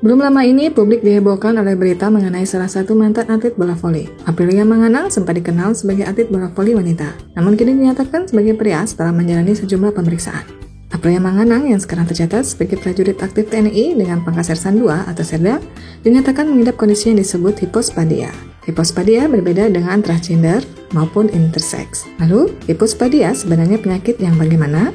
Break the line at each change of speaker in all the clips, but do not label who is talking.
Belum lama ini, publik dihebohkan oleh berita mengenai salah satu mantan atlet bola voli. Aprilia Manganang sempat dikenal sebagai atlet bola voli wanita, namun kini dinyatakan sebagai pria setelah menjalani sejumlah pemeriksaan. Aprilia Manganang yang sekarang tercatat sebagai prajurit aktif TNI dengan pangkat Sersan 2 atau Serda, dinyatakan mengidap kondisi yang disebut hipospadia. Hipospadia berbeda dengan transgender maupun intersex. Lalu, hipospadia sebenarnya penyakit yang bagaimana?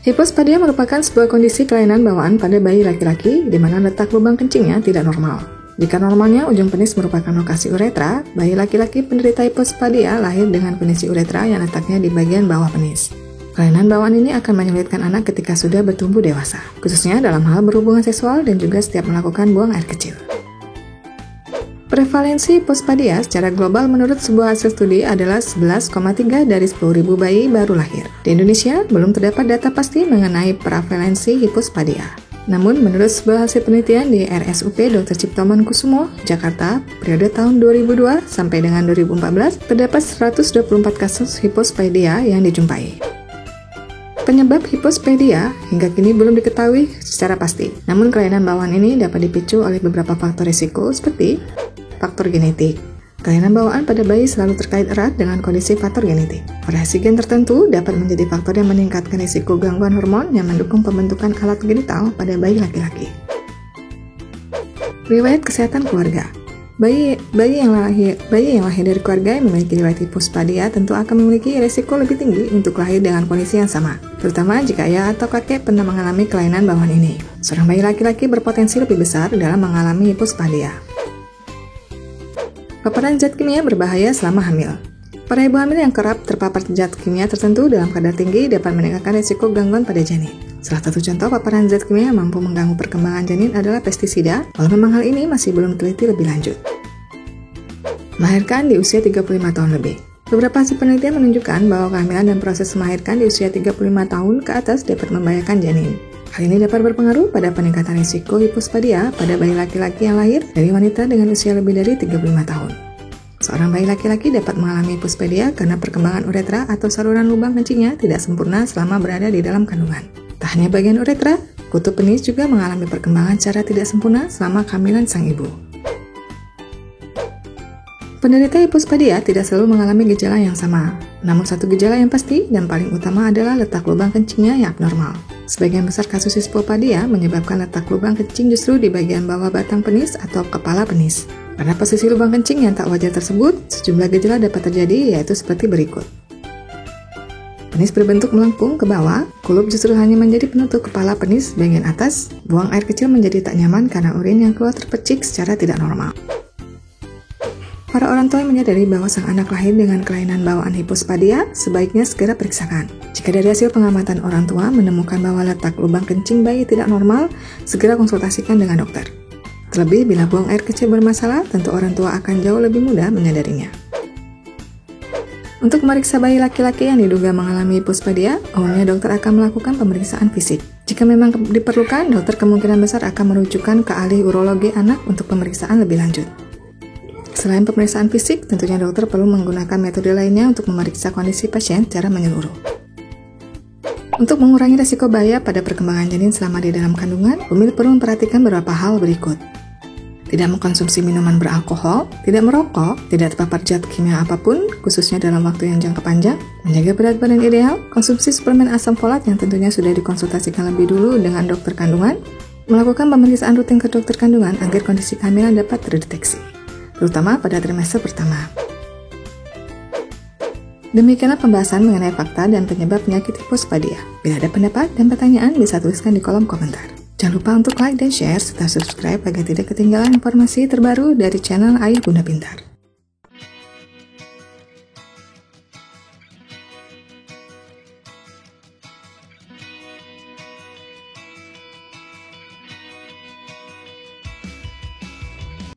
Hipospadia merupakan sebuah kondisi kelainan bawaan pada bayi laki-laki di mana letak lubang kencingnya tidak normal. Jika normalnya ujung penis merupakan lokasi uretra, bayi laki-laki penderita hipospadia lahir dengan kondisi uretra yang letaknya di bagian bawah penis. Kelainan bawaan ini akan menyulitkan anak ketika sudah bertumbuh dewasa, khususnya dalam hal berhubungan seksual dan juga setiap melakukan buang air kecil. Prevalensi hipospadia secara global menurut sebuah hasil studi adalah 11,3 dari 10.000 bayi baru lahir. Di Indonesia, belum terdapat data pasti mengenai prevalensi hipospadia. Namun, menurut sebuah hasil penelitian di RSUP Dr. Cipto Mangunkusumo, Jakarta, periode tahun 2002 sampai dengan 2014, terdapat 124 kasus hipospadia yang dijumpai. Penyebab hipospadia hingga kini belum diketahui secara pasti. Namun, kelainan bawaan ini dapat dipicu oleh beberapa faktor risiko seperti faktor genetik. Kelainan bawaan pada bayi selalu terkait erat dengan kondisi faktor genetik. Variasi gen tertentu dapat menjadi faktor yang meningkatkan risiko gangguan hormon yang mendukung pembentukan alat genital pada bayi laki-laki. Riwayat kesehatan keluarga. Bayi yang lahir dari keluarga yang memiliki riwayat hipospadia tentu akan memiliki risiko lebih tinggi untuk lahir dengan kondisi yang sama, terutama jika ayah atau kakek pernah mengalami kelainan bawaan ini. Seorang bayi laki-laki berpotensi lebih besar dalam mengalami hipospadia. Paparan zat kimia berbahaya selama hamil. Para ibu hamil yang kerap terpapar zat kimia tertentu dalam kadar tinggi dapat meningkatkan risiko gangguan pada janin. Salah satu contoh paparan zat kimia yang mampu mengganggu perkembangan janin adalah pestisida, walau memang hal ini masih belum diteliti lebih lanjut. Melahirkan di usia 35 tahun lebih. Beberapa hasil penelitian menunjukkan bahwa kehamilan dan proses melahirkan di usia 35 tahun ke atas dapat membahayakan janin. Hal ini dapat berpengaruh pada peningkatan risiko hipospadia pada bayi laki-laki yang lahir dari wanita dengan usia lebih dari 35 tahun. Seorang bayi laki-laki dapat mengalami hipospadia karena perkembangan uretra atau saluran lubang kencingnya tidak sempurna selama berada di dalam kandungan. Tak hanya bagian uretra, kutub penis juga mengalami perkembangan secara tidak sempurna selama kehamilan sang ibu. Penderita hipospadia tidak selalu mengalami gejala yang sama, namun satu gejala yang pasti dan paling utama adalah letak lubang kencingnya yang abnormal. Sebagian besar kasus hipospadia menyebabkan letak lubang kencing justru di bagian bawah batang penis atau kepala penis. Pada posisi lubang kencing yang tak wajar tersebut, sejumlah gejala dapat terjadi yaitu seperti berikut. Penis berbentuk melengkung ke bawah, kulup justru hanya menjadi penutup kepala penis bagian atas, buang air kecil menjadi tak nyaman karena urin yang keluar terpercik secara tidak normal. Para orang tua yang menyadari bahwa sang anak lahir dengan kelainan bawaan hipospadia, sebaiknya segera periksakan. Jika dari hasil pengamatan orang tua menemukan bahwa letak lubang kencing bayi tidak normal, segera konsultasikan dengan dokter. Terlebih bila buang air kecil bermasalah, tentu orang tua akan jauh lebih mudah menyadarinya. Untuk memeriksa bayi laki-laki yang diduga mengalami hipospadia, umumnya dokter akan melakukan pemeriksaan fisik. Jika memang diperlukan, dokter kemungkinan besar akan merujukan ke ahli urologi anak untuk pemeriksaan lebih lanjut. Selain pemeriksaan fisik, tentunya dokter perlu menggunakan metode lainnya untuk memeriksa kondisi pasien secara menyeluruh. Untuk mengurangi risiko bahaya pada perkembangan janin selama di dalam kandungan, pemilik perlu memperhatikan beberapa hal berikut. Tidak mengkonsumsi minuman beralkohol, tidak merokok, tidak terpapar zat kimia apapun, khususnya dalam waktu yang jangka panjang, menjaga berat badan ideal, konsumsi suplemen asam folat yang tentunya sudah dikonsultasikan lebih dulu dengan dokter kandungan, melakukan pemeriksaan rutin ke dokter kandungan agar kondisi kehamilan dapat terdeteksi, terutama pada trimester pertama. Demikianlah pembahasan mengenai fakta dan penyebab penyakit hipospadia. Bila ada pendapat dan pertanyaan, bisa tuliskan di kolom komentar. Jangan lupa untuk like dan share, serta subscribe agar tidak ketinggalan informasi terbaru dari channel Ayah Bunda Pintar.